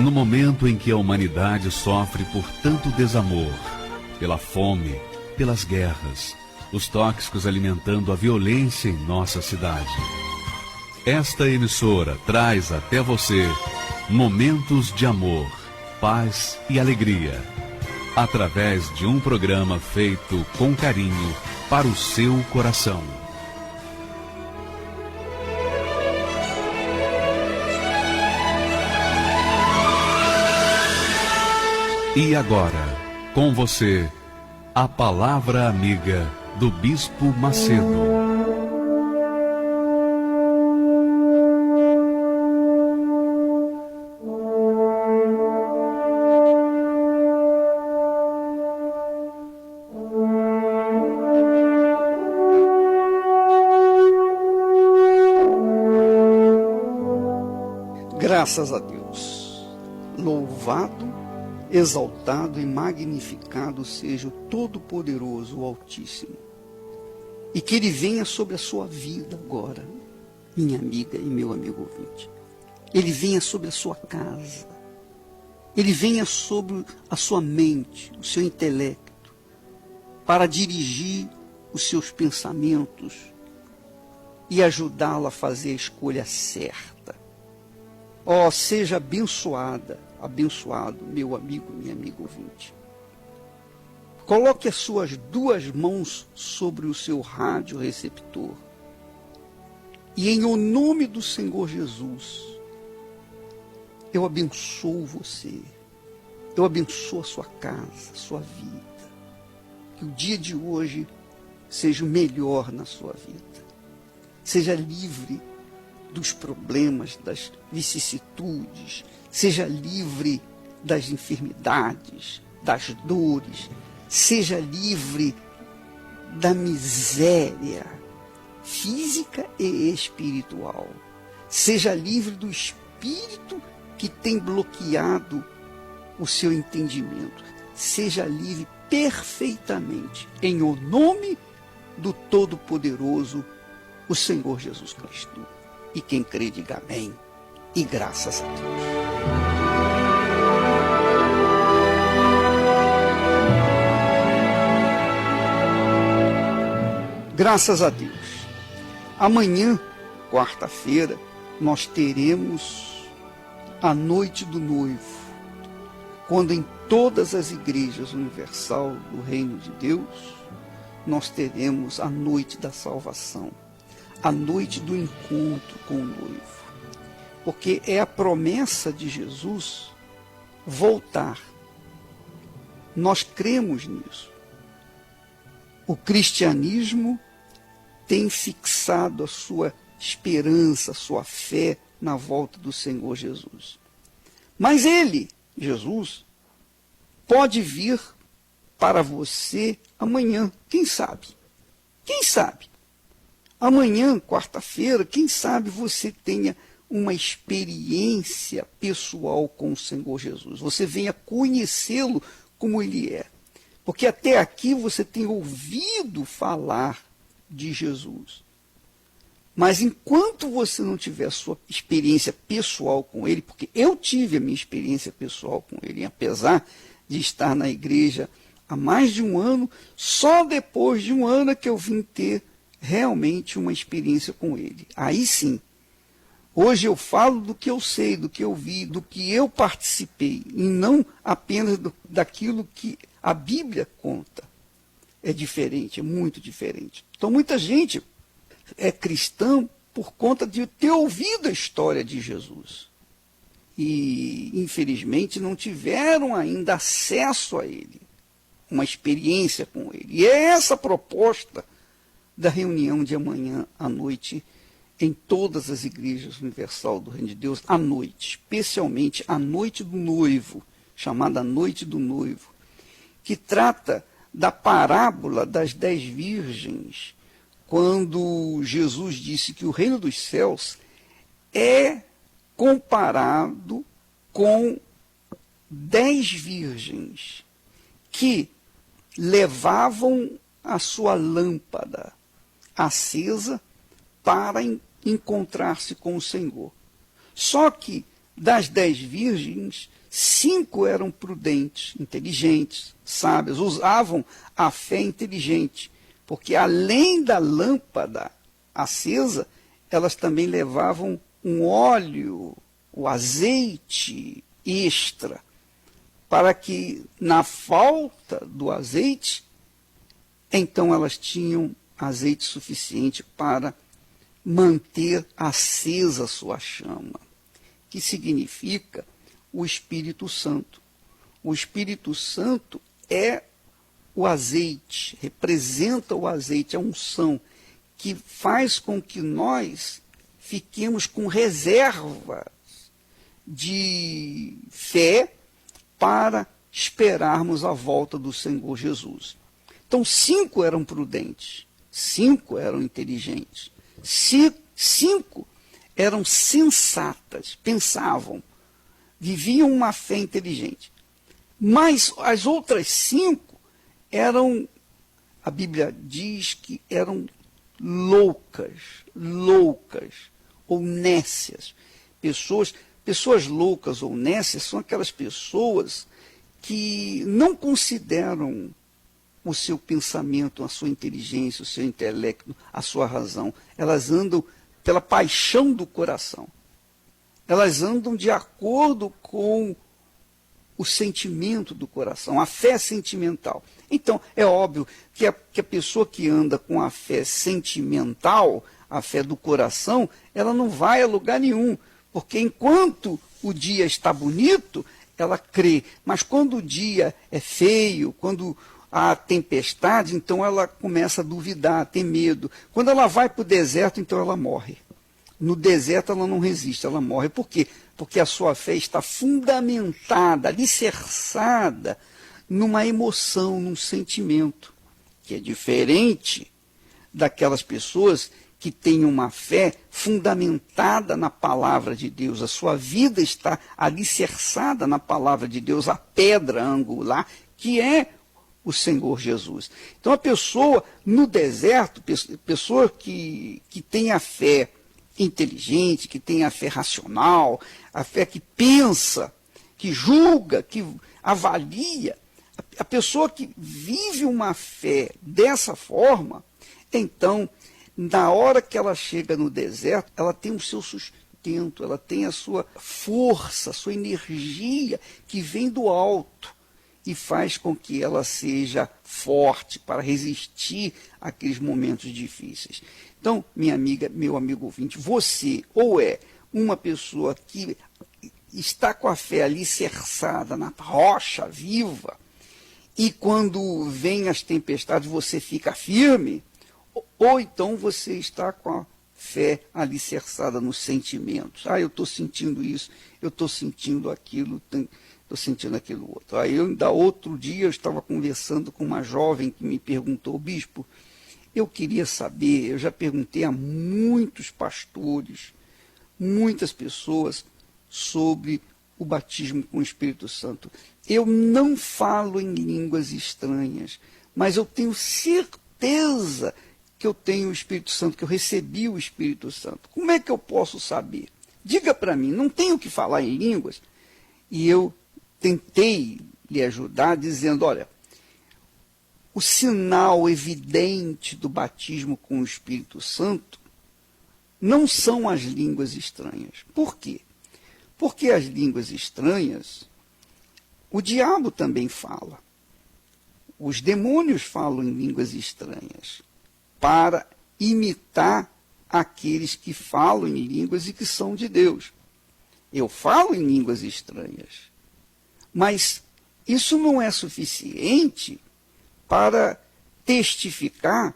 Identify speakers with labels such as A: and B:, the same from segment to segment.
A: No momento em que a humanidade sofre por tanto desamor, pela fome, pelas guerras, os tóxicos alimentando a violência em nossa cidade. Esta emissora traz até você momentos de amor, paz e alegria, através de um programa feito com carinho para o seu coração. E agora, com você, a palavra amiga do Bispo Macedo.
B: Graças a Deus. Louvado, exaltado e magnificado seja o Todo-Poderoso, o Altíssimo. E que Ele venha sobre a sua vida agora, minha amiga e meu amigo ouvinte. Ele venha sobre a sua casa. Ele venha sobre a sua mente, o seu intelecto, para dirigir os seus pensamentos e ajudá-lo a fazer a escolha certa. Ó, seja abençoada, abençoado, meu amigo, minha amiga ouvinte. Coloque as suas duas mãos sobre o seu rádio receptor e em o nome do Senhor Jesus, eu abençoo você, eu abençoo a sua casa, a sua vida. Que o dia de hoje seja o melhor na sua vida. Seja livre dos problemas, das vicissitudes, seja livre das enfermidades, das dores, seja livre da miséria física e espiritual, seja livre do espírito que tem bloqueado o seu entendimento, seja livre perfeitamente, em o nome do Todo-Poderoso, o Senhor Jesus Cristo. E quem crê, diga amém. E graças a Deus. Graças a Deus. Amanhã, quarta-feira, nós teremos a Noite do Noivo, quando em todas as igrejas universal do Reino de Deus, nós teremos a Noite da Salvação. A noite do encontro com o noivo, porque é a promessa de Jesus voltar. Nós cremos nisso. O cristianismo tem fixado a sua esperança, a sua fé na volta do Senhor Jesus. Mas Ele, Jesus, pode vir para você amanhã, quem sabe? Quem sabe? Amanhã, quarta-feira, quem sabe você tenha uma experiência pessoal com o Senhor Jesus. Você venha conhecê-lo como Ele é. Porque até aqui você tem ouvido falar de Jesus. Mas enquanto você não tiver a sua experiência pessoal com Ele, porque eu tive a minha experiência pessoal com Ele, apesar de estar na igreja há mais de um ano, só depois de um ano é que eu vim ter realmente uma experiência com Ele. Aí sim, hoje eu falo do que eu sei, do que eu vi, do que eu participei, e não apenas daquilo que a Bíblia conta. É diferente, é muito diferente. Então muita gente é cristã por conta de ter ouvido a história de Jesus. E, infelizmente, não tiveram ainda acesso a Ele, uma experiência com Ele. E é essa a proposta da reunião de amanhã à noite em todas as igrejas universal do Reino de Deus, à noite, especialmente a noite do noivo, chamada Noite do Noivo, que trata da parábola das 10 virgens, quando Jesus disse que o reino dos céus é comparado com 10 virgens que levavam a sua lâmpada acesa para encontrar-se com o Senhor. Só que Das 10 virgens, 5 eram prudentes, inteligentes, sábias, usavam a fé inteligente, porque além da lâmpada acesa, elas também levavam um óleo, o azeite extra, para que na falta do azeite, então elas tinham azeite suficiente para manter acesa a sua chama, que significa o Espírito Santo. O Espírito Santo é o azeite, representa o azeite, a unção, que faz com que nós fiquemos com reservas de fé para esperarmos a volta do Senhor Jesus. Então, 5 eram prudentes, 5 eram inteligentes, 5 eram sensatas, pensavam, viviam uma fé inteligente. Mas as outras 5 eram, a Bíblia diz que eram loucas ou nécias. Pessoas loucas ou nécias são aquelas pessoas que não consideram o seu pensamento, a sua inteligência, o seu intelecto, a sua razão. Elas andam pela paixão do coração. Elas andam de acordo com o sentimento do coração, a fé sentimental. Então, é óbvio que a pessoa que anda com a fé sentimental, a fé do coração, ela não vai a lugar nenhum, porque enquanto o dia está bonito, ela crê, mas quando o dia é feio, quando há tempestade, então ela começa a duvidar, a ter medo. Quando ela vai para o deserto, então ela morre. No deserto ela não resiste, ela morre. Por quê? Porque a sua fé está fundamentada, alicerçada numa emoção, num sentimento, que é diferente daquelas pessoas que têm uma fé fundamentada na palavra de Deus. A sua vida está alicerçada na palavra de Deus, a pedra angular, que é o Senhor Jesus. Então a pessoa no deserto, pessoa que tem a fé inteligente, que tem a fé racional, a fé que pensa, que julga, que avalia, a pessoa que vive uma fé dessa forma, então, na hora que ela chega no deserto, ela tem o seu sustento, ela tem a sua força, a sua energia que vem do alto e faz com que ela seja forte para resistir àqueles momentos difíceis. Então, minha amiga, meu amigo ouvinte, você ou é uma pessoa que está com a fé alicerçada na rocha viva e quando vem as tempestades você fica firme, ou então você está com a fé alicerçada nos sentimentos. Eu estou sentindo isso, eu estou sentindo aquilo, estou sentindo aquilo outro. Aí, ainda outro dia, eu estava conversando com uma jovem que me perguntou, bispo, eu queria saber, eu já perguntei a muitos pastores, muitas pessoas, sobre o batismo com o Espírito Santo. Eu não falo em línguas estranhas, mas eu tenho certeza que eu tenho o Espírito Santo, que eu recebi o Espírito Santo. Como é que eu posso saber? Diga para mim, não tenho que falar em línguas? E eu tentei lhe ajudar dizendo, olha, o sinal evidente do batismo com o Espírito Santo não são as línguas estranhas. Por quê? Porque as línguas estranhas, o diabo também fala. Os demônios falam em línguas estranhas para imitar aqueles que falam em línguas e que são de Deus. Eu falo em línguas estranhas, mas isso não é suficiente para testificar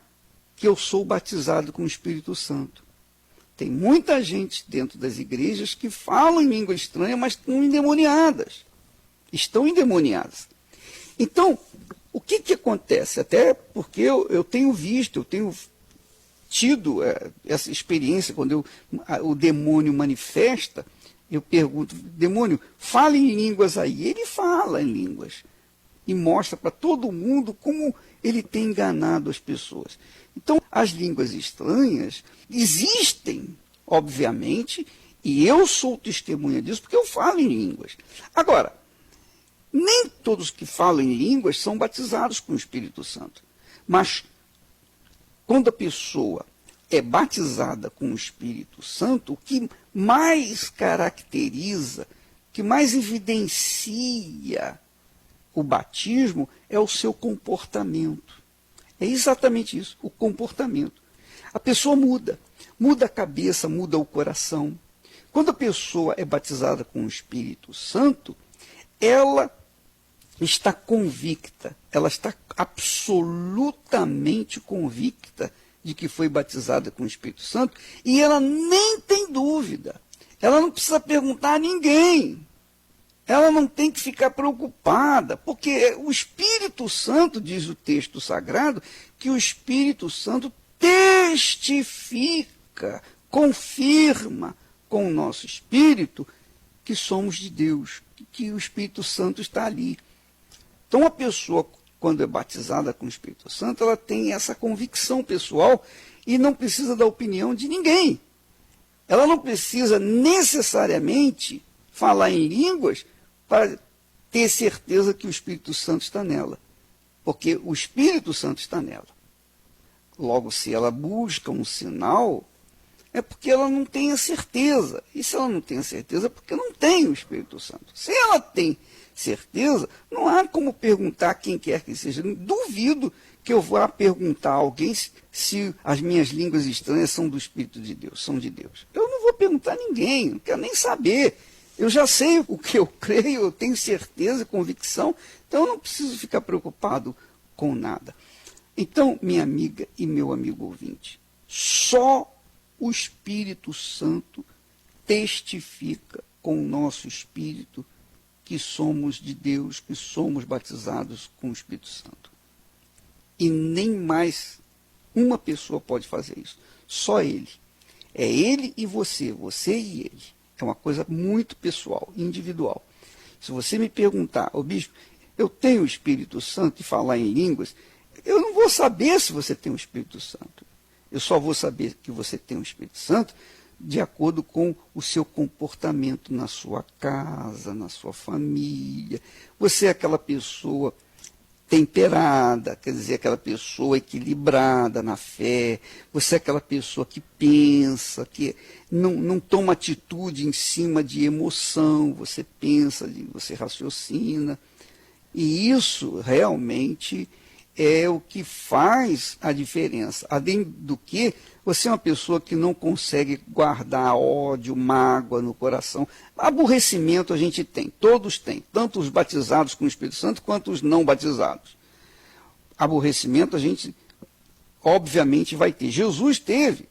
B: que eu sou batizado com o Espírito Santo. Tem muita gente dentro das igrejas que falam em língua estranha, mas estão endemoniadas. Então, o que acontece? Até porque eu tenho visto, eu tenho tido essa experiência, quando o demônio manifesta, eu pergunto, demônio, fala em línguas aí. Ele fala em línguas e mostra para todo mundo como ele tem enganado as pessoas. Então, as línguas estranhas existem, obviamente, E eu sou testemunha disso porque eu falo em línguas. Agora, nem todos que falam em línguas são batizados com o Espírito Santo. Mas, quando a pessoa é batizada com o Espírito Santo, o que mais caracteriza, que mais evidencia o batismo é o seu comportamento. É exatamente isso, o comportamento. A pessoa muda a cabeça, muda o coração. Quando a pessoa é batizada com o Espírito Santo, ela está convicta, ela está absolutamente convicta de que foi batizada com o Espírito Santo, e ela nem tem dúvida. Ela não precisa perguntar a ninguém. Ela não tem que ficar preocupada, porque o Espírito Santo, diz o texto sagrado, que o Espírito Santo testifica, confirma com o nosso espírito que somos de Deus, que o Espírito Santo está ali. Então a pessoa, quando é batizada com o Espírito Santo, ela tem essa convicção pessoal e não precisa da opinião de ninguém. Ela não precisa necessariamente falar em línguas para ter certeza que o Espírito Santo está nela, porque o Espírito Santo está nela. Logo, se ela busca um sinal, é porque ela não tem a certeza. E se ela não tem a certeza, é porque não tem o Espírito Santo. Se ela tem certeza, não há como perguntar a quem quer que seja. Duvido que eu vá perguntar a alguém se as minhas línguas estranhas são do Espírito de Deus, são de Deus. Eu não vou perguntar a ninguém, não quero nem saber. Eu já sei o que eu creio, eu tenho certeza, convicção, então eu não preciso ficar preocupado com nada. Então, minha amiga e meu amigo ouvinte, só o Espírito Santo testifica com o nosso espírito que somos de Deus, que somos batizados com o Espírito Santo. E nem mais uma pessoa pode fazer isso. Só Ele. É Ele e você e Ele. É uma coisa muito pessoal, individual. Se você me perguntar, bispo, eu tenho o Espírito Santo e falar em línguas, eu não vou saber se você tem o Espírito Santo. Eu só vou saber que você tem o Espírito Santo de acordo com o seu comportamento na sua casa, na sua família. Você é aquela pessoa temperada, quer dizer, aquela pessoa equilibrada na fé. Você é aquela pessoa que pensa, que não toma atitude em cima de emoção. Você pensa, você raciocina. E isso realmente é o que faz a diferença. Além do que, você é uma pessoa que não consegue guardar ódio, mágoa no coração. Aborrecimento a gente tem, todos têm, tanto os batizados com o Espírito Santo quanto os não batizados. Aborrecimento a gente, obviamente, vai ter. Jesus teve,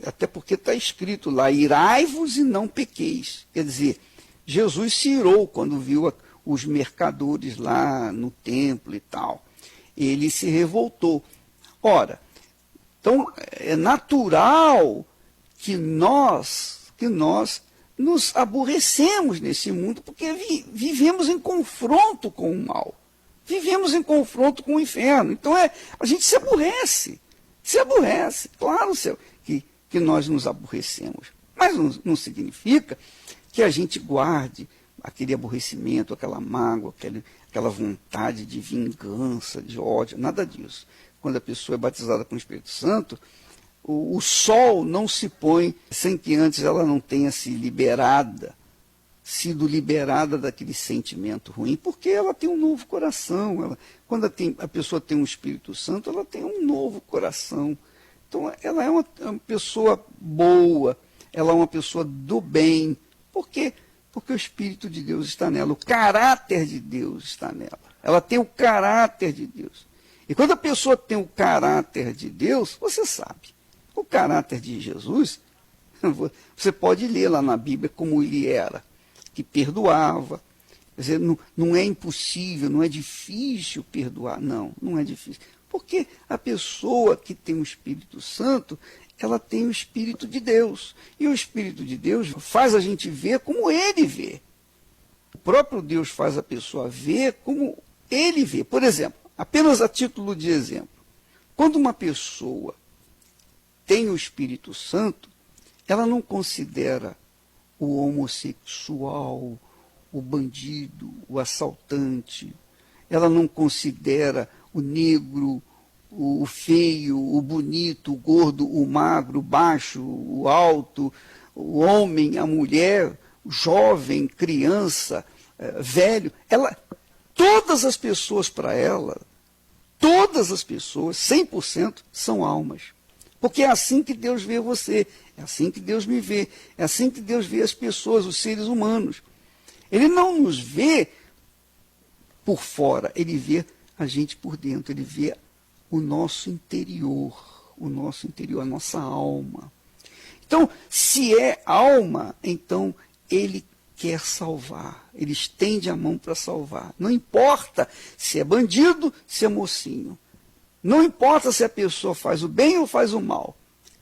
B: até porque está escrito lá, irai-vos e não pequeis. Quer dizer, Jesus se irou quando viu os mercadores lá no templo e tal. Ele se revoltou. Ora, então é natural que nós nos aborrecemos nesse mundo, porque vivemos em confronto com o mal. Vivemos em confronto com o inferno. Então a gente se aborrece. Claro que nós nos aborrecemos. Mas não significa que a gente guarde aquele aborrecimento, aquela mágoa, aquela vontade de vingança, de ódio, nada disso. Quando a pessoa é batizada com o Espírito Santo, o sol não se põe sem que antes ela não tenha sido liberada daquele sentimento ruim, porque ela tem um novo coração. Quando a pessoa tem um Espírito Santo, ela tem um novo coração. Então, ela é uma pessoa boa, ela é uma pessoa do bem. Por quê? Porque o Espírito de Deus está nela, o caráter de Deus está nela. Ela tem o caráter de Deus. E quando a pessoa tem o caráter de Deus, você sabe, o caráter de Jesus, você pode ler lá na Bíblia como ele era, que perdoava. Quer dizer, não é impossível, não é difícil perdoar. Não é difícil. Porque a pessoa que tem o Espírito Santo, ela tem o Espírito de Deus. E o Espírito de Deus faz a gente ver como ele vê. O próprio Deus faz a pessoa ver como ele vê. Por exemplo, apenas a título de exemplo, quando uma pessoa tem o Espírito Santo, ela não considera o homossexual, o bandido, o assaltante. Ela não considera o negro, o feio, o bonito, o gordo, o magro, o baixo, o alto, o homem, a mulher, o jovem, criança, velho. Todas as pessoas para ela, todas as pessoas, 100%, são almas. Porque é assim que Deus vê você, é assim que Deus me vê, é assim que Deus vê as pessoas, os seres humanos. Ele não nos vê por fora, ele vê a gente por dentro, ele vê o nosso interior, a nossa alma. Então, se é alma, então ele quer salvar, ele estende a mão para salvar. Não importa se é bandido, se é mocinho. Não importa se a pessoa faz o bem ou faz o mal.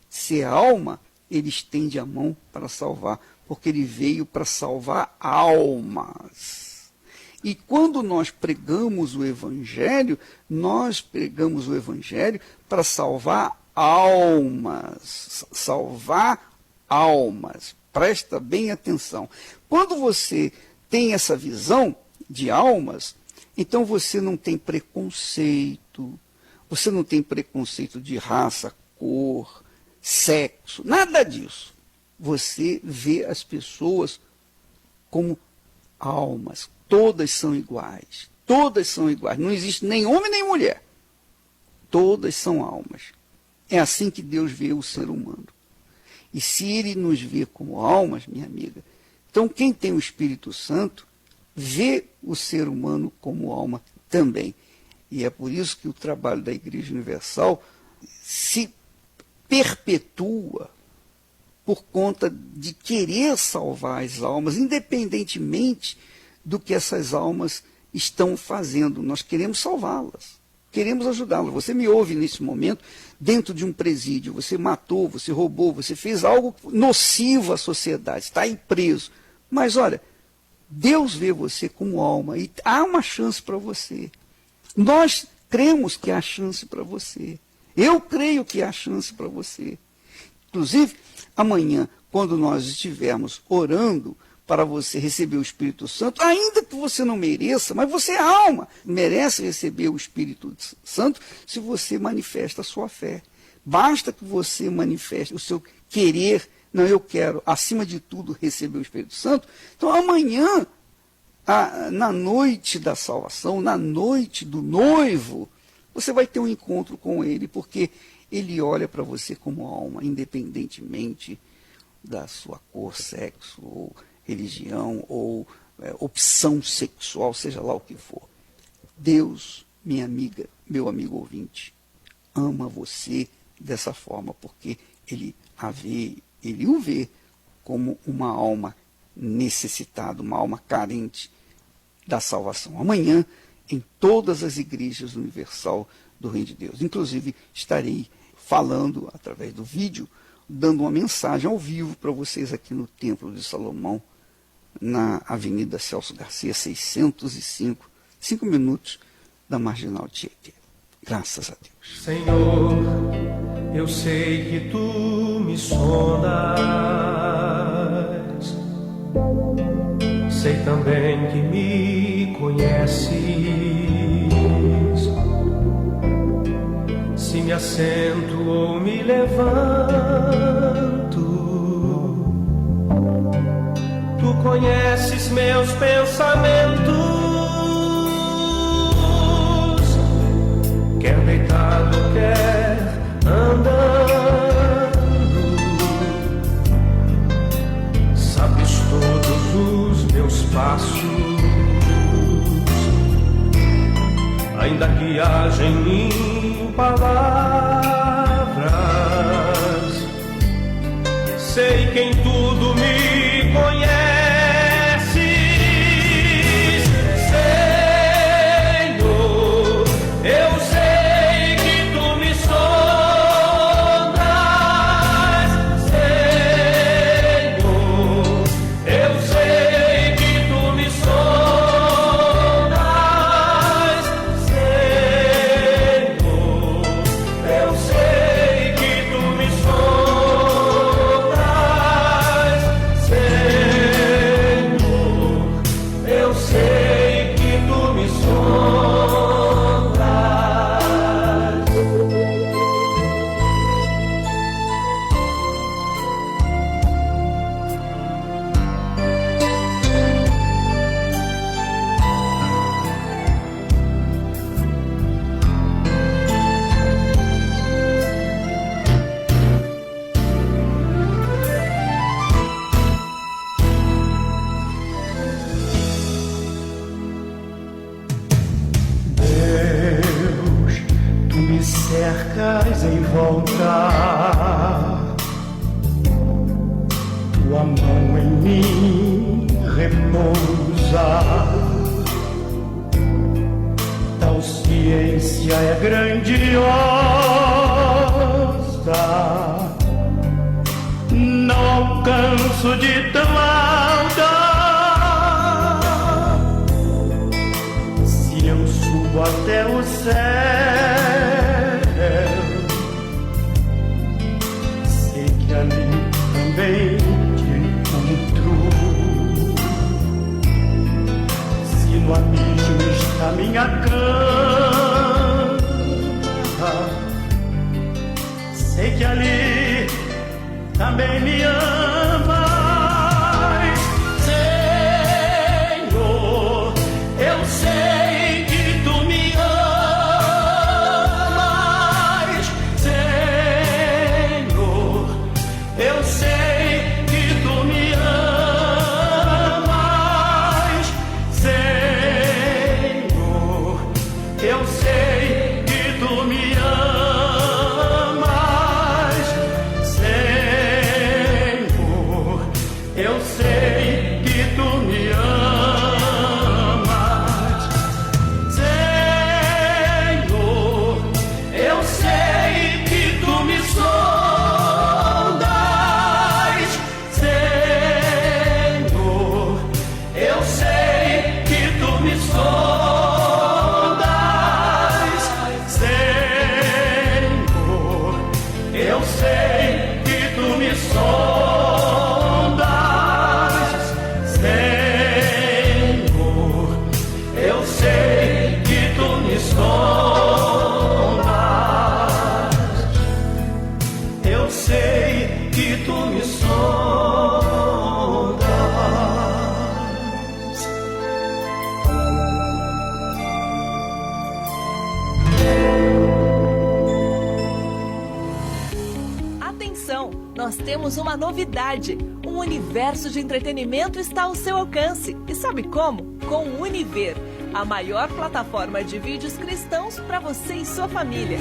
B: Se é alma, ele estende a mão para salvar, porque ele veio para salvar almas. E quando nós pregamos o Evangelho para salvar almas. Salvar almas. Presta bem atenção. Quando você tem essa visão de almas, então você não tem preconceito. Você não tem preconceito de raça, cor, sexo, nada disso. Você vê as pessoas como almas. Todas são iguais. Todas são iguais. Não existe nem homem nem mulher. Todas são almas. É assim que Deus vê o ser humano. E se ele nos vê como almas, minha amiga, então quem tem o Espírito Santo vê o ser humano como alma também. E é por isso que o trabalho da Igreja Universal se perpetua por conta de querer salvar as almas, independentemente do que essas almas estão fazendo. Nós queremos salvá-las, queremos ajudá-las. Você me ouve nesse momento dentro de um presídio, você matou, você roubou, você fez algo nocivo à sociedade, está aí preso. Mas olha, Deus vê você como alma e há uma chance para você. Nós cremos que há chance para você. Eu creio que há chance para você. Inclusive, amanhã, quando nós estivermos orando para você receber o Espírito Santo, ainda que você não mereça, mas você é alma, merece receber o Espírito Santo se você manifesta a sua fé. Basta que você manifeste o seu querer. Não, eu quero, acima de tudo, receber o Espírito Santo. Então, amanhã, na noite da salvação, na noite do noivo, você vai ter um encontro com ele, porque ele olha para você como alma, independentemente da sua cor, sexo, ou religião, ou opção sexual, seja lá o que for. Deus, minha amiga, meu amigo ouvinte, ama você dessa forma, porque ele o vê como uma alma necessitada, uma alma carente da salvação. Amanhã, em todas as igrejas universal do Reino de Deus. Inclusive, estarei falando, através do vídeo, dando uma mensagem ao vivo para vocês aqui no Templo de Salomão, na Avenida Celso Garcia, 605, 5 minutos da Marginal Tietê. Graças a Deus.
C: Senhor, eu sei que tu me sondas, sei também que me conheces. Se me assento ou me levanto, tu conheces meus pensamentos. Quer deitado, quer andando, sabes todos os meus passos. Ainda que haja em mim palavras, sei que em tudo me conheces. Senhor, eu sei que tu me sondas. Senhor, eu sei que tu me sondas. Senhor, eu sei que tu me sondas. Senhor,
D: tua mão em mim repousa. Tal ciência é grandiosa, não alcanço de tão alta. Se eu subo até o céu, sei que ali também te encontro. Se no abismo está minha cama, sei que ali também me amas. Senhor, eu sei que tu me amas. Senhor, eu sei que tu me amas. Senhor, eu sei que tu me amas. Senhor, eu sei que tu me amas. Senhor, eu sei que tu me sondas. Senhor, eu sei que tu me sondas. Senhor, eu sei que tu me sondas. Senhor, eu sei que tu me sondas. Eu sei que tu me sondas.
E: Atenção, nós temos uma novidade. Um universo de entretenimento está ao seu alcance. E sabe como? Com o Univer, a maior plataforma de vídeos cristãos para você e sua família.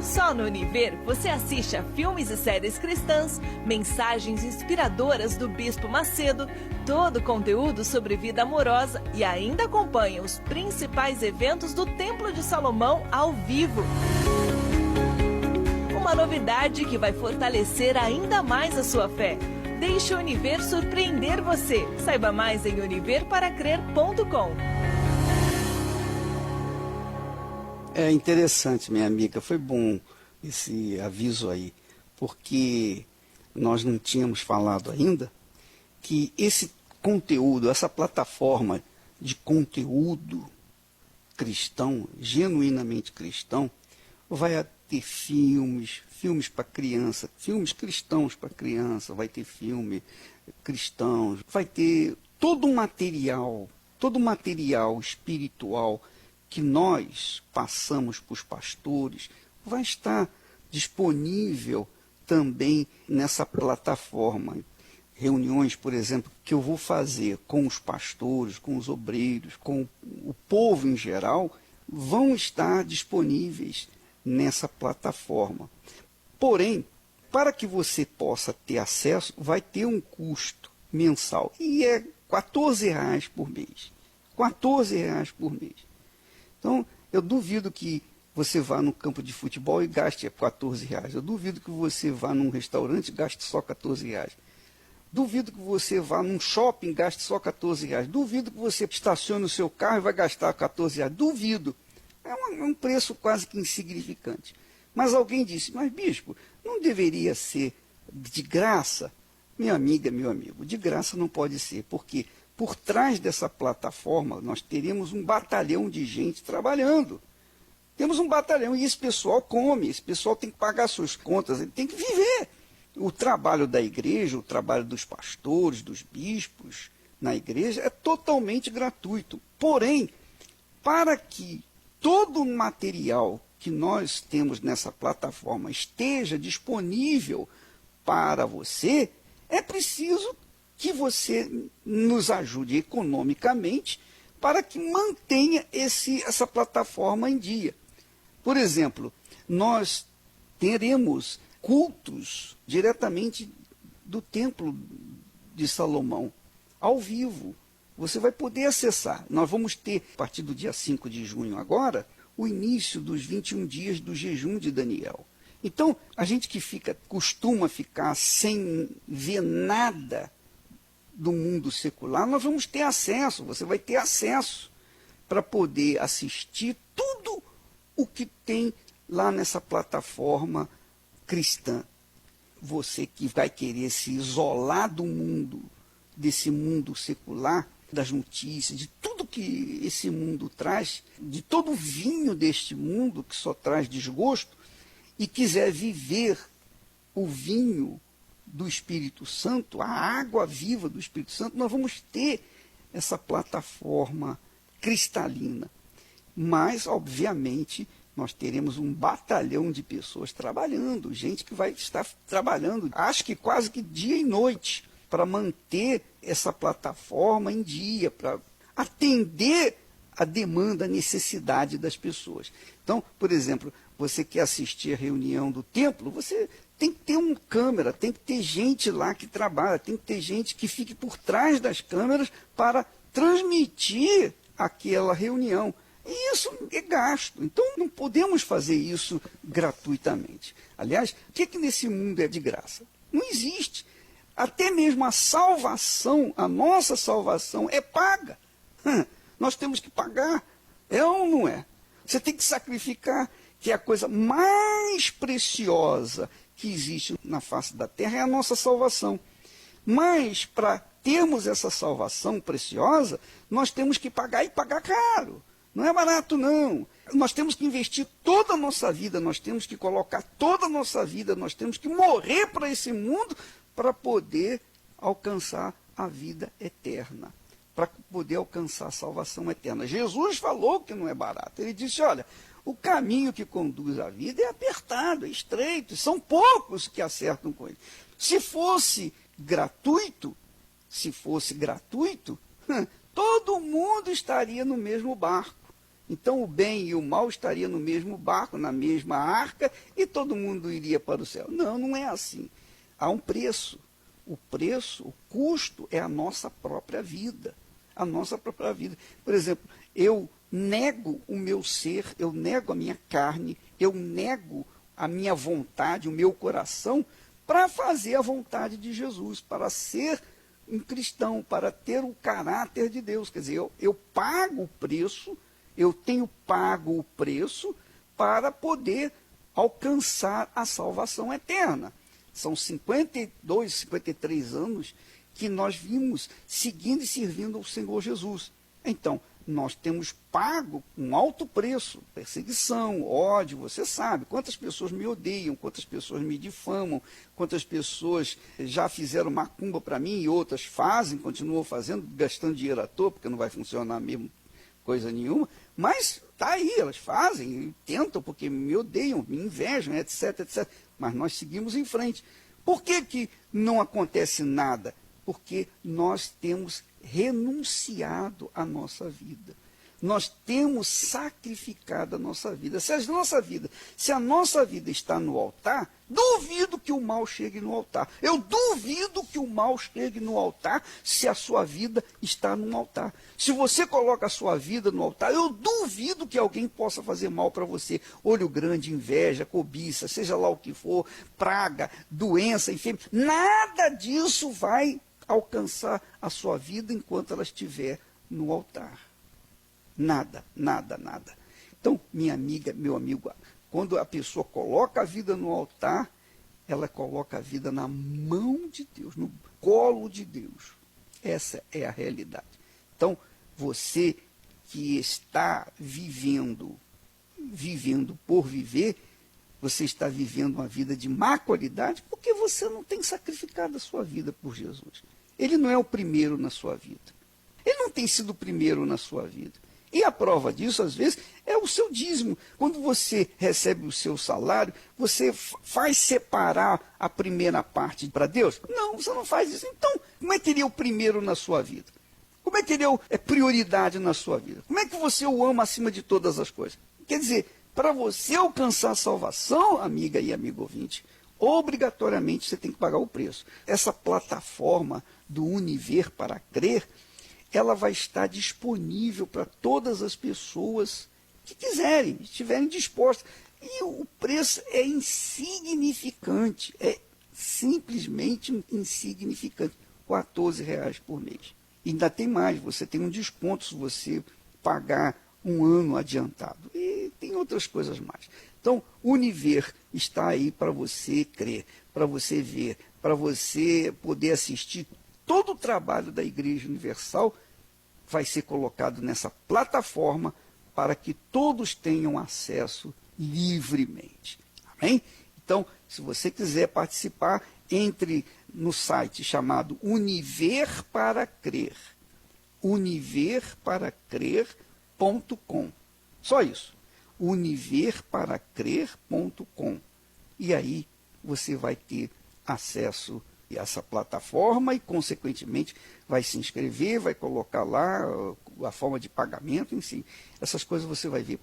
E: Só no Univer você assiste a filmes e séries cristãs, mensagens inspiradoras do Bispo Macedo, todo o conteúdo sobre vida amorosa e ainda acompanha os principais eventos do Templo de Salomão ao vivo. Uma novidade que vai fortalecer ainda mais a sua fé. Deixe o Univer surpreender você. Saiba mais em univerparacrer.com.
B: É interessante, minha amiga, foi bom esse aviso aí, porque nós não tínhamos falado ainda que esse conteúdo, essa plataforma de conteúdo cristão, genuinamente cristão, vai ter filmes para criança, filmes cristãos para criança, vai ter filme cristãos, vai ter todo um material espiritual que nós passamos para os pastores, vai estar disponível também nessa plataforma. Reuniões, por exemplo, que eu vou fazer com os pastores, com os obreiros, com o povo em geral, vão estar disponíveis nessa plataforma. Porém, para que você possa ter acesso, vai ter um custo mensal. E é R$14 por mês. R$14 por mês. Então, eu duvido que você vá no campo de futebol e gaste R$14. Eu duvido que você vá num restaurante e gaste só R$14. Duvido que você vá num shopping e gaste só R$14. Duvido que você estacione o seu carro e vai gastar R$14. Duvido. É um preço quase que insignificante. Mas alguém disse, mas bispo, não deveria ser de graça? Minha amiga, meu amigo, de graça não pode ser, porque por trás dessa plataforma nós teremos um batalhão de gente trabalhando. Temos um batalhão e esse pessoal come, esse pessoal tem que pagar suas contas, ele tem que viver. O trabalho da igreja, o trabalho dos pastores, dos bispos na igreja é totalmente gratuito. Porém, para que todo o material que nós temos nessa plataforma esteja disponível para você, é preciso que você nos ajude economicamente para que mantenha essa plataforma em dia. Por exemplo, nós teremos cultos diretamente do Templo de Salomão, ao vivo. Você vai poder acessar. Nós vamos ter, a partir do dia 5 de junho agora, o início dos 21 dias do jejum de Daniel. Então, a gente que costuma ficar sem ver nada do mundo secular, nós vamos ter acesso, você vai ter acesso para poder assistir tudo o que tem lá nessa plataforma cristã. Você que vai querer se isolar do mundo, desse mundo secular, das notícias, de tudo que esse mundo traz, de todo o vinho deste mundo que só traz desgosto, e quiser viver o vinho do Espírito Santo, a água viva do Espírito Santo, nós vamos ter essa plataforma cristalina. Mas, obviamente, nós teremos um batalhão de pessoas trabalhando, gente que vai estar trabalhando, acho que quase que dia e noite, para manter essa plataforma em dia, para atender a demanda, a necessidade das pessoas. Então, por exemplo, você quer assistir a reunião do templo, você tem que ter uma câmera, tem que ter gente lá que trabalha, tem que ter gente que fique por trás das câmeras para transmitir aquela reunião. E isso é gasto. Então, não podemos fazer isso gratuitamente. Aliás, o que nesse mundo é de graça? Não existe. Até mesmo a salvação, a nossa salvação é paga. Nós temos que pagar. É ou não é? Você tem que sacrificar, que é a coisa mais preciosa que existe na face da terra, é a nossa salvação. Mas, para termos essa salvação preciosa, nós temos que pagar, e pagar caro. Não é barato, não. Nós temos que investir toda a nossa vida, nós temos que colocar toda a nossa vida, nós temos que morrer para esse mundo para poder alcançar a vida eterna, para poder alcançar a salvação eterna. Jesus falou que não é barato. Ele disse, olha, o caminho que conduz à vida é apertado, é estreito, são poucos que acertam com ele. Se fosse gratuito, todo mundo estaria no mesmo barco. Então o bem e o mal estariam no mesmo barco, na mesma arca, e todo mundo iria para o céu. Não, não é assim. Há um preço. O preço, o custo é a nossa própria vida. A nossa própria vida. Por exemplo, eu nego o meu ser, eu nego a minha carne, eu nego a minha vontade, o meu coração, para fazer a vontade de Jesus, para ser um cristão, para ter o caráter de Deus. Quer dizer, eu pago o preço, eu tenho pago o preço para poder alcançar a salvação eterna. São 52, 53 anos que nós vimos seguindo e servindo ao Senhor Jesus. Então, nós temos pago um alto preço, perseguição, ódio, você sabe, quantas pessoas me odeiam, quantas pessoas me difamam, quantas pessoas já fizeram macumba para mim e outras fazem, continuam fazendo, gastando dinheiro à toa, porque não vai funcionar mesmo coisa nenhuma, mas está aí, elas fazem, tentam, porque me odeiam, me invejam, etc, etc. Mas nós seguimos em frente. Por que não acontece nada? Porque nós temos renunciado à nossa vida. Nós temos sacrificado a nossa vida. Se a nossa vida está no altar, duvido que o mal chegue no altar. Eu duvido que o mal chegue no altar se a sua vida está no altar. Se você coloca a sua vida no altar, eu duvido que alguém possa fazer mal para você. Olho grande, inveja, cobiça, seja lá o que for, praga, doença, enfim. Nada disso vai alcançar a sua vida enquanto ela estiver no altar. Nada, nada, nada. Então, minha amiga, meu amigo, quando a pessoa coloca a vida no altar, ela coloca a vida na mão de Deus, no colo de Deus. Essa é a realidade. Então, você que está vivendo por viver, você está vivendo uma vida de má qualidade porque você não tem sacrificado a sua vida por Jesus. Ele não é o primeiro na sua vida. Ele não tem sido o primeiro na sua vida. E a prova disso, às vezes, é o seu dízimo. Quando você recebe o seu salário, você faz separar a primeira parte para Deus? Não, você não faz isso. Então, como é que ele é o primeiro na sua vida? Como é que ele é prioridade na sua vida? Como é que você o ama acima de todas as coisas? Quer dizer, para você alcançar a salvação, amiga e amigo ouvinte, Obrigatoriamente você tem que pagar o preço. Essa plataforma do Univer para Crer, ela vai estar disponível para todas as pessoas que quiserem, estiverem dispostas. E o preço é insignificante, é simplesmente insignificante, R$14 por mês. E ainda tem mais, você tem um desconto se você pagar um ano adiantado. E tem outras coisas mais. Então, o Univer está aí para você crer, para você ver, para você poder assistir. Todo o trabalho da Igreja Universal vai ser colocado nessa plataforma para que todos tenham acesso livremente. Amém? Então, se você quiser participar, entre no site chamado Univer para Crer. univerparacrer.com. Só isso. univerparacrer.com. E aí você vai ter acesso a essa plataforma e, consequentemente, vai se inscrever, vai colocar lá a forma de pagamento, enfim. Essas coisas você vai ver.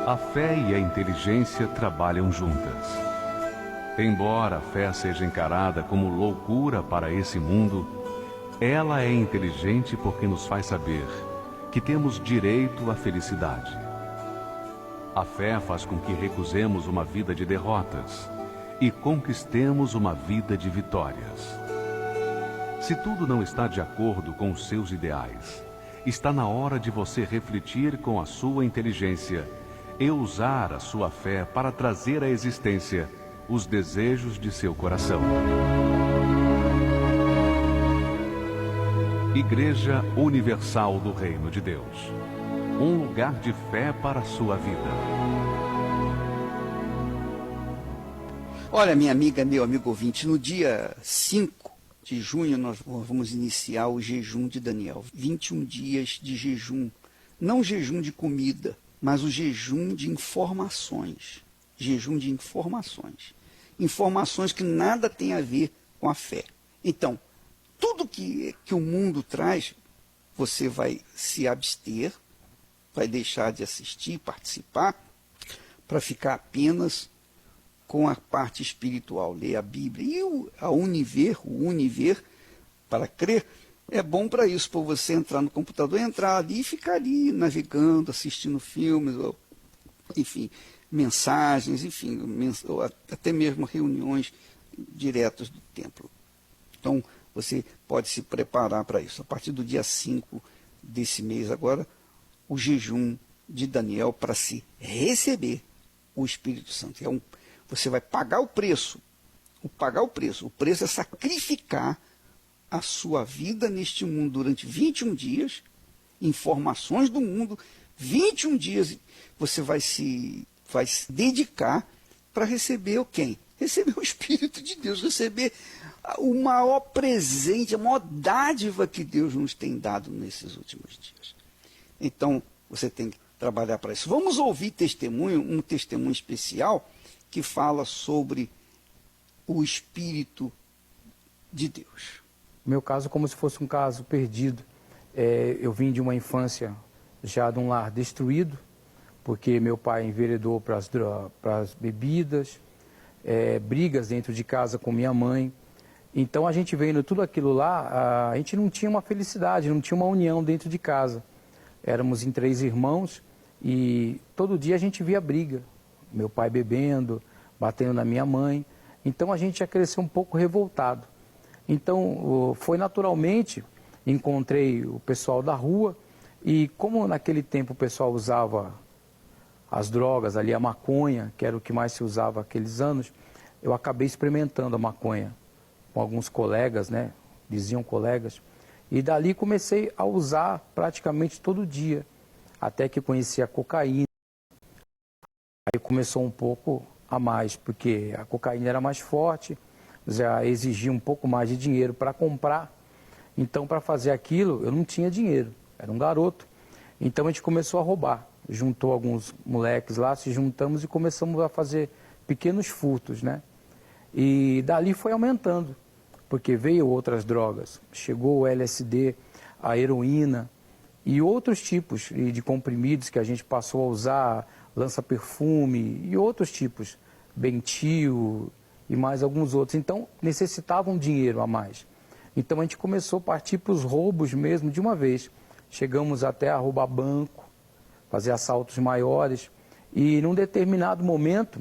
A: A fé e a inteligência trabalham juntas. Embora a fé seja encarada como loucura para esse mundo, ela é inteligente porque nos faz saber que temos direito à felicidade. A fé faz com que recusemos uma vida de derrotas e conquistemos uma vida de vitórias. Se tudo não está de acordo com os seus ideais, está na hora de você refletir com a sua inteligência e usar a sua fé para trazer à existência os desejos de seu coração. Igreja Universal do Reino de Deus. Um lugar de fé para a sua vida.
B: Olha, minha amiga, meu amigo ouvinte, no dia 5 de junho nós vamos iniciar o jejum de Daniel. 21 dias de jejum. Não jejum de comida, mas o jejum de informações. Jejum de informações. Informações que nada tem a ver com a fé. Então, tudo que o mundo traz, você vai se abster, vai deixar de assistir, participar, para ficar apenas com a parte espiritual, ler a Bíblia. E o Univer para Crer, é bom para isso, para você entrar no computador, entrar ali e ficar ali navegando, assistindo filmes, ou, enfim, mensagens, enfim, ou até mesmo reuniões diretas do templo. Então, você pode se preparar para isso. A partir do dia 5 desse mês agora, o jejum de Daniel para se receber o Espírito Santo. Você vai pagar o preço. O preço é sacrificar a sua vida neste mundo durante 21 dias, informações do mundo, 21 dias você vai se dedicar para receber quem? Receber o Espírito de Deus, receber o maior presente, a maior dádiva que Deus nos tem dado nesses últimos dias. Então, você tem que trabalhar para isso. Vamos ouvir um testemunho especial que fala sobre o Espírito de Deus.
F: Meu caso, como se fosse um caso perdido. Eu vim de uma infância já de um lar destruído, porque meu pai enveredou para as bebidas, brigas dentro de casa com minha mãe. Então, a gente vendo tudo aquilo lá, a gente não tinha uma felicidade, não tinha uma união dentro de casa. Éramos em 3 irmãos e todo dia a gente via briga. Meu pai bebendo, batendo na minha mãe. Então, a gente já cresceu um pouco revoltado. Então, foi naturalmente, encontrei o pessoal da rua e como naquele tempo o pessoal usava as drogas ali, a maconha, que era o que mais se usava aqueles anos, eu acabei experimentando a maconha com alguns colegas, né, diziam colegas, e dali comecei a usar praticamente todo dia, até que conheci a cocaína. Aí começou um pouco a mais, porque a cocaína era mais forte, já exigia um pouco mais de dinheiro para comprar. Então, para fazer aquilo, eu não tinha dinheiro, era um garoto. Então, a gente começou a roubar. Juntou alguns moleques lá, se juntamos e começamos a fazer pequenos furtos, né? E dali foi aumentando, porque veio outras drogas. Chegou o LSD, a heroína e outros tipos de comprimidos que a gente passou a usar, lança-perfume e outros tipos, Bentil e mais alguns outros. Então, necessitavam dinheiro a mais. Então, a gente começou a partir para os roubos mesmo de uma vez. Chegamos até a roubar banco, fazer assaltos maiores. E, num determinado momento,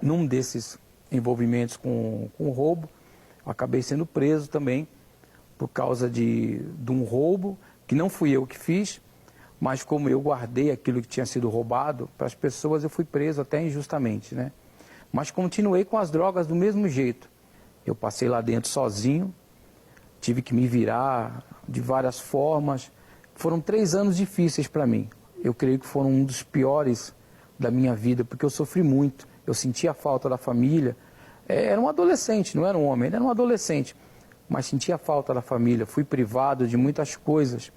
F: num desses envolvimentos com roubo, eu acabei sendo preso também por causa de um roubo, que não fui eu que fiz, mas como eu guardei aquilo que tinha sido roubado para as pessoas, eu fui preso até injustamente, né? Mas continuei com as drogas do mesmo jeito. Eu passei lá dentro sozinho, tive que me virar de várias formas. Foram 3 anos difíceis para mim. Eu creio que foram um dos piores da minha vida, porque eu sofri muito. Eu sentia a falta da família. Era um adolescente, não era um homem, era um adolescente. Mas sentia a falta da família. Fui privado de muitas coisas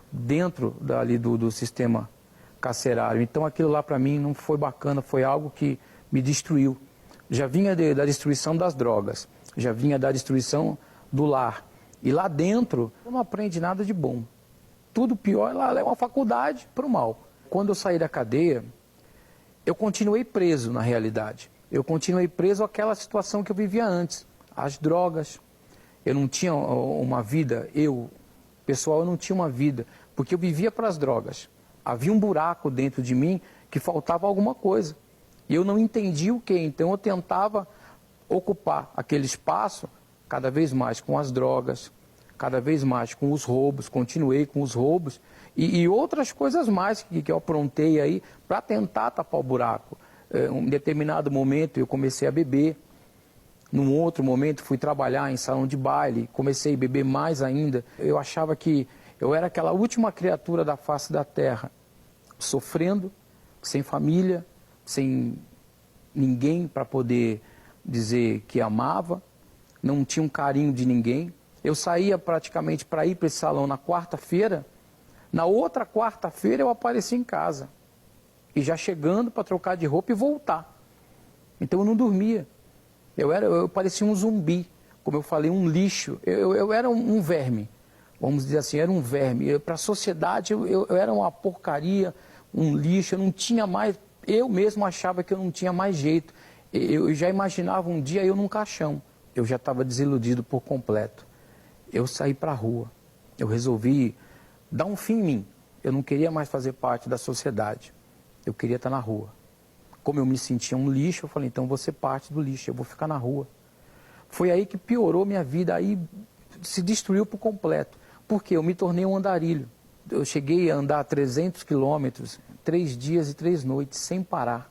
F: dentro dali do sistema carcerário. Então aquilo lá para mim não foi bacana, foi algo que me destruiu. Já vinha da destruição das drogas, já vinha da destruição do lar. E lá dentro eu não aprendi nada de bom. Tudo pior, lá é uma faculdade para o mal. Quando eu saí da cadeia, eu continuei preso na realidade. Eu continuei preso àquela situação que eu vivia antes. As drogas. Eu não tinha uma vida, pessoal, eu não tinha uma vida, porque eu vivia para as drogas. Havia um buraco dentro de mim que faltava alguma coisa. E eu não entendia o que, então eu tentava ocupar aquele espaço cada vez mais com as drogas, cada vez mais com os roubos, continuei com os roubos e outras coisas mais que eu aprontei aí para tentar tapar o buraco. Em um determinado momento eu comecei a beber, num outro momento fui trabalhar em salão de baile, comecei a beber mais ainda. Eu achava que eu era aquela última criatura da face da terra, sofrendo, sem família, sem ninguém para poder dizer que amava, não tinha um carinho de ninguém. Eu saía praticamente para ir para esse salão na quarta-feira, na outra quarta-feira eu apareci em casa, e já chegando para trocar de roupa e voltar. Então eu não dormia, eu parecia um zumbi, como eu falei, um lixo, eu era um verme, vamos dizer assim, era um verme. Para a sociedade eu era uma porcaria, um lixo, eu não tinha mais, eu mesmo achava que eu não tinha mais jeito. Eu já imaginava um dia eu num caixão, eu já estava desiludido por completo. Eu saí para a rua, eu resolvi dar um fim em mim, eu não queria mais fazer parte da sociedade, eu queria estar na rua. Como eu me sentia um lixo, eu falei, então vou ser parte do lixo, eu vou ficar na rua. Foi aí que piorou minha vida, aí se destruiu por completo, porque eu me tornei um andarilho. Eu cheguei a andar 300 quilômetros, 3 dias e 3 noites, sem parar.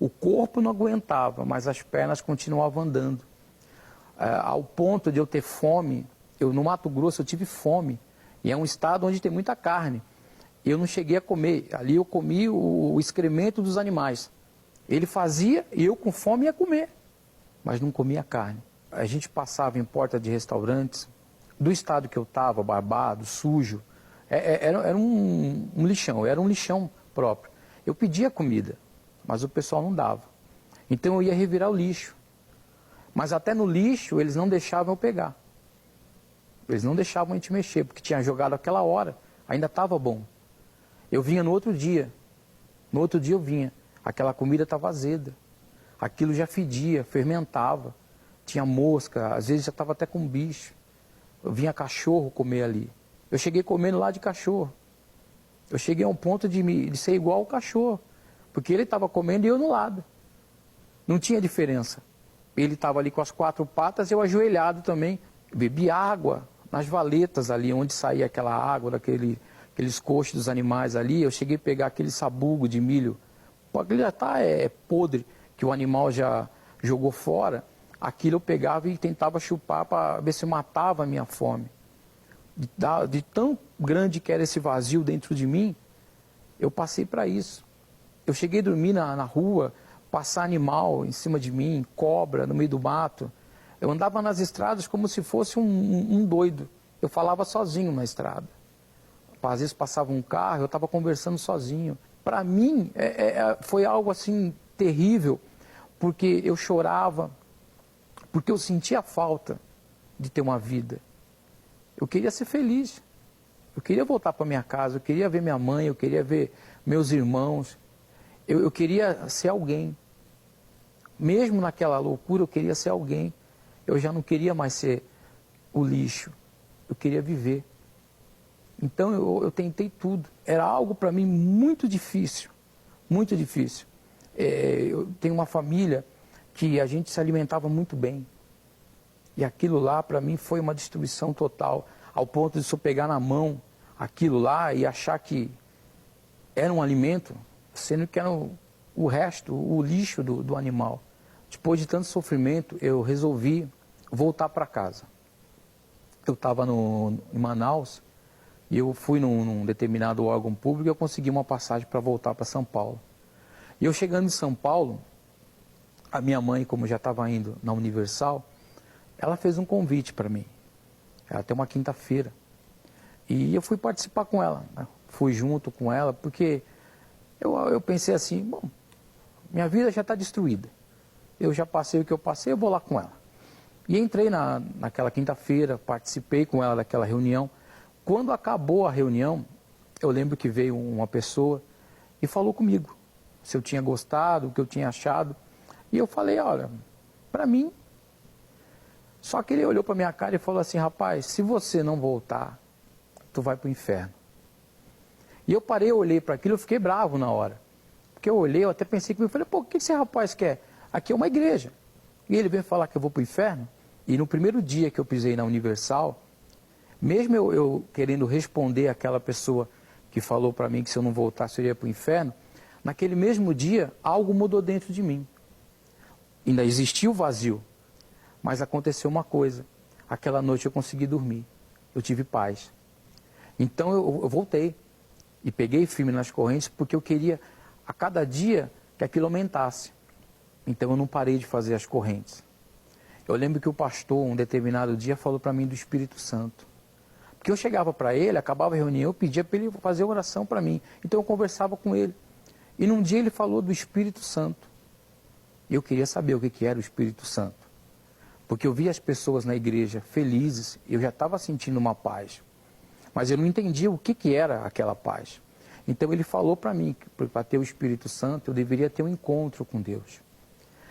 F: O corpo não aguentava, mas as pernas continuavam andando. Ao ponto de eu ter fome, no Mato Grosso eu tive fome, e é um estado onde tem muita carne. Eu não cheguei a comer, ali eu comi o excremento dos animais. Ele fazia e eu com fome ia comer, mas não comia carne. A gente passava em porta de restaurantes, do estado que eu estava, barbado, sujo, era um lixão, era um lixão próprio. Eu pedia comida, mas o pessoal não dava. Então eu ia revirar o lixo. Mas até no lixo eles não deixavam eu pegar. Eles não deixavam a gente mexer, porque tinha jogado aquela hora, ainda estava bom. Eu vinha no outro dia eu vinha, aquela comida estava azeda. Aquilo já fedia, fermentava, tinha mosca, às vezes já estava até com bicho. Eu vinha cachorro comer ali. Eu cheguei comendo lá de cachorro. Eu cheguei a um ponto de ser igual ao cachorro, porque ele estava comendo e eu no lado. Não tinha diferença. Ele estava ali com as 4 patas, eu ajoelhado também. Bebi água nas valetas ali, onde saía aquela água, aqueles coxos dos animais ali. Eu cheguei a pegar aquele sabugo de milho, aquele já está podre, que o animal já jogou fora. Aquilo eu pegava e tentava chupar para ver se matava a minha fome. De tão grande que era esse vazio dentro de mim, eu passei para isso. Eu cheguei a dormir na rua, passar animal em cima de mim, cobra no meio do mato. Eu andava nas estradas como se fosse um doido. Eu falava sozinho na estrada. Às vezes passava um carro, eu estava conversando sozinho. Para mim, foi algo assim terrível, porque eu chorava, porque eu sentia falta de ter uma vida. Eu queria ser feliz. Eu queria voltar para minha casa, eu queria ver minha mãe, eu queria ver meus irmãos. Eu queria ser alguém. Mesmo naquela loucura, eu queria ser alguém. Eu já não queria mais ser o lixo. Eu queria viver. Então eu tentei tudo. Era algo para mim muito difícil. Muito difícil. Eu tenho uma família que a gente se alimentava muito bem. E aquilo lá, para mim, foi uma destruição total. Ao ponto de se eu pegar na mão aquilo lá e achar que era um alimento, sendo que era o resto, o lixo do animal. Depois de tanto sofrimento, eu resolvi voltar para casa. Eu estava em Manaus e eu fui num determinado órgão público e eu consegui uma passagem para voltar para São Paulo. E eu chegando em São Paulo, a minha mãe, como já estava indo na Universal, ela fez um convite para mim. Era até uma quinta-feira. E eu fui participar com ela, né? Fui junto com ela, porque eu pensei assim, bom, minha vida já está destruída. Eu já passei o que eu passei, eu vou lá com ela. E entrei naquela quinta-feira, participei com ela daquela reunião. Quando acabou a reunião, eu lembro que veio uma pessoa e falou comigo se eu tinha gostado, o que eu tinha achado. E eu falei, olha, para mim... Só que ele olhou para minha cara e falou assim, rapaz, se você não voltar, tu vai para o inferno. E eu parei, eu olhei para aquilo, eu fiquei bravo na hora. Porque eu olhei, eu até pensei comigo, falei, pô, o que esse rapaz quer? Aqui é uma igreja. E ele veio falar que eu vou para o inferno. E no primeiro dia que eu pisei na Universal, mesmo eu querendo responder àquela pessoa que falou para mim que se eu não voltasse eu ia para o inferno, naquele mesmo dia algo mudou dentro de mim. Ainda existia o vazio, mas aconteceu uma coisa. Aquela noite eu consegui dormir, eu tive paz. Então eu voltei e peguei firme nas correntes porque eu queria a cada dia que aquilo aumentasse. Então eu não parei de fazer as correntes. Eu lembro que o pastor, um determinado dia, falou para mim do Espírito Santo. Porque eu chegava para ele, acabava a reunião, eu pedia para ele fazer oração para mim. Então eu conversava com ele. E num dia ele falou do Espírito Santo. E eu queria saber o que era o Espírito Santo. Porque eu via as pessoas na igreja felizes, e eu já estava sentindo uma paz. Mas eu não entendia o que era aquela paz. Então ele falou para mim que para ter o Espírito Santo eu deveria ter um encontro com Deus.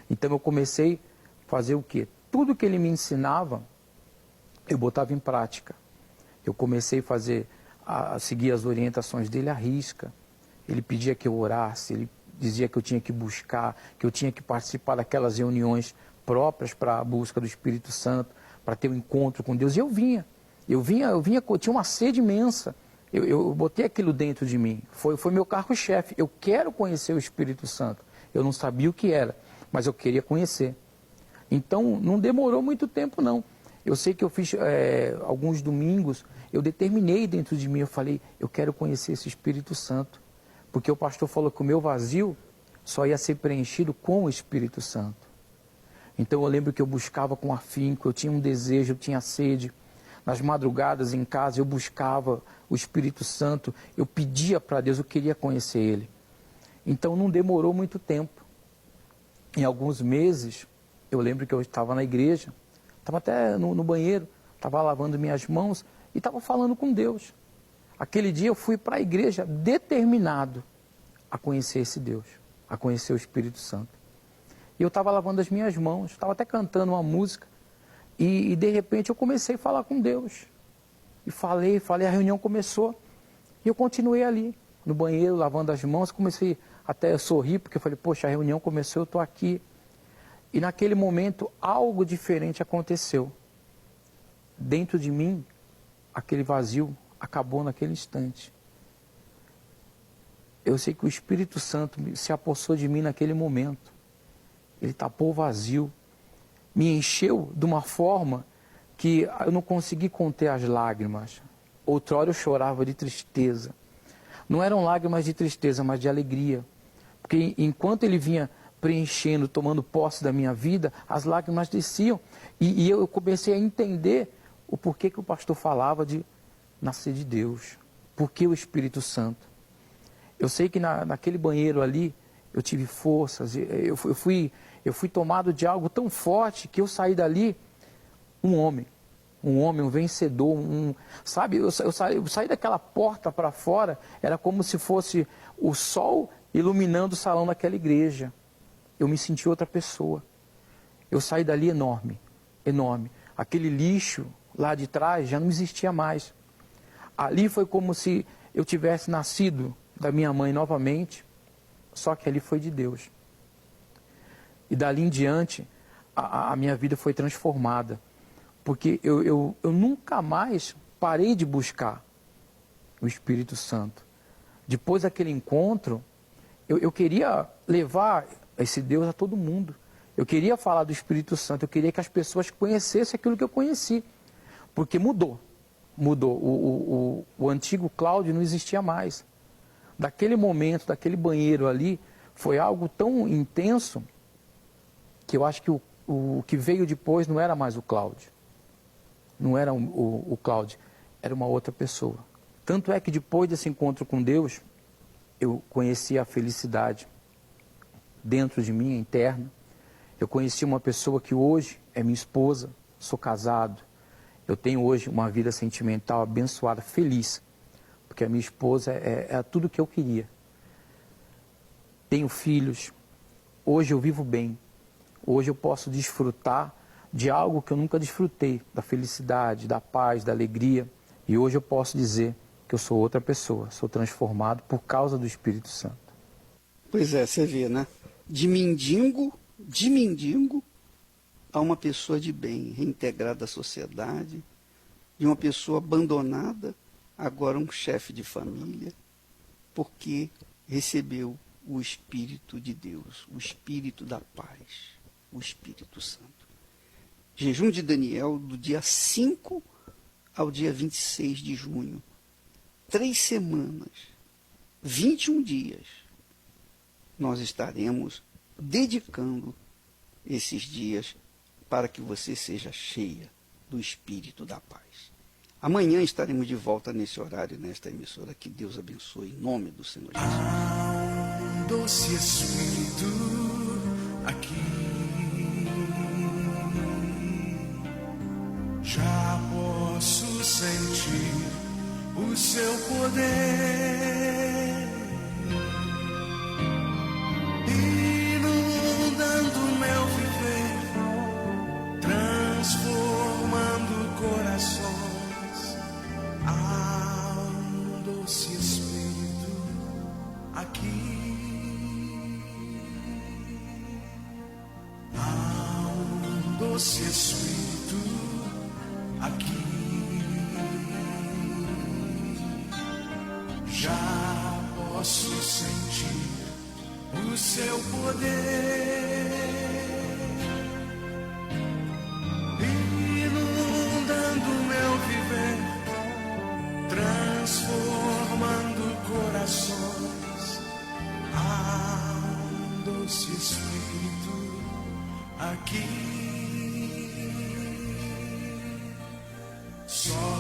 F: Então eu comecei a fazer o quê? Tudo que ele me ensinava, eu botava em prática. Eu comecei a seguir as orientações dele à risca. Ele pedia que eu orasse, ele dizia que eu tinha que buscar, que eu tinha que participar daquelas reuniões próprias para a busca do Espírito Santo, para ter um encontro com Deus. E eu vinha, tinha uma sede imensa. Eu botei aquilo dentro de mim. Foi meu carro-chefe. Eu quero conhecer o Espírito Santo. Eu não sabia o que era, mas eu queria conhecer. Então, não demorou muito tempo, não. Eu sei que eu fiz alguns domingos, eu determinei dentro de mim, eu falei, eu quero conhecer esse Espírito Santo. Porque o pastor falou que o meu vazio só ia ser preenchido com o Espírito Santo. Então eu lembro que eu buscava com afinco, eu tinha um desejo, eu tinha sede. Nas madrugadas em casa eu buscava o Espírito Santo, eu pedia para Deus, eu queria conhecer Ele. Então não demorou muito tempo. Em alguns meses, eu lembro que eu estava na igreja, estava até no banheiro, estava lavando minhas mãos e estava falando com Deus. Aquele dia eu fui para a igreja determinado a conhecer esse Deus, a conhecer o Espírito Santo. E eu estava lavando as minhas mãos, estava até cantando uma música e de repente eu comecei a falar com Deus. E falei, a reunião começou e eu continuei ali, no banheiro, lavando as mãos, comecei até a sorrir porque eu falei, poxa, a reunião começou, eu estou aqui. E naquele momento algo diferente aconteceu. Dentro de mim, aquele vazio acabou naquele instante. Eu sei que o Espírito Santo se apossou de mim naquele momento. Ele tapou o vazio, me encheu de uma forma que eu não consegui conter as lágrimas. Outrora eu chorava de tristeza. Não eram lágrimas de tristeza, mas de alegria. Porque enquanto ele vinha preenchendo, tomando posse da minha vida, as lágrimas desciam. E eu comecei a entender o porquê que o pastor falava de nascer de Deus. Por que o Espírito Santo? Eu sei que naquele banheiro ali, eu tive forças, eu fui tomado de algo tão forte que eu saí dali um homem, um vencedor, sabe, eu saí daquela porta para fora, era como se fosse o sol iluminando o salão daquela igreja. Eu me senti outra pessoa. Eu saí dali enorme, enorme. Aquele lixo lá de trás já não existia mais. Ali foi como se eu tivesse nascido da minha mãe novamente, só que ali foi de Deus. E dali em diante, a minha vida foi transformada, porque eu nunca mais parei de buscar o Espírito Santo. Depois daquele encontro, eu queria levar esse Deus a todo mundo. Eu queria falar do Espírito Santo, eu queria que as pessoas conhecessem aquilo que eu conheci, porque mudou. O antigo Cláudio não existia mais. Daquele momento, daquele banheiro ali, foi algo tão intenso que eu acho que o que veio depois não era mais o Cláudio. Não era o Cláudio, era uma outra pessoa. Tanto é que depois desse encontro com Deus, eu conheci a felicidade dentro de mim, interna. Eu conheci uma pessoa que hoje é minha esposa, sou casado. Eu tenho hoje uma vida sentimental abençoada, feliz, porque a minha esposa é tudo o que eu queria. Tenho filhos, hoje eu vivo bem, hoje eu posso desfrutar de algo que eu nunca desfrutei, da felicidade, da paz, da alegria, e hoje eu posso dizer que eu sou outra pessoa, sou transformado por causa do Espírito Santo.
B: Pois é, você vê, né? De mendigo a uma pessoa de bem, reintegrada à sociedade, de uma pessoa abandonada, agora um chefe de família, porque recebeu o Espírito de Deus, o Espírito da paz, o Espírito Santo. Jejum de Daniel, do dia 5 ao dia 26 de junho. 3 semanas, 21 dias, nós estaremos dedicando esses dias para que você seja cheia do Espírito da paz. Amanhã estaremos de volta nesse horário, nesta emissora. Que Deus abençoe, em nome do Senhor Jesus.
D: Há um doce Espírito aqui, já posso sentir o seu poder inundando meu viver, transformando corações. Há um doce Espírito aqui, há um doce Espírito aqui. Já posso sentir o seu poder inundando meu viver, transformando corações. Há um doce Espírito aqui. Só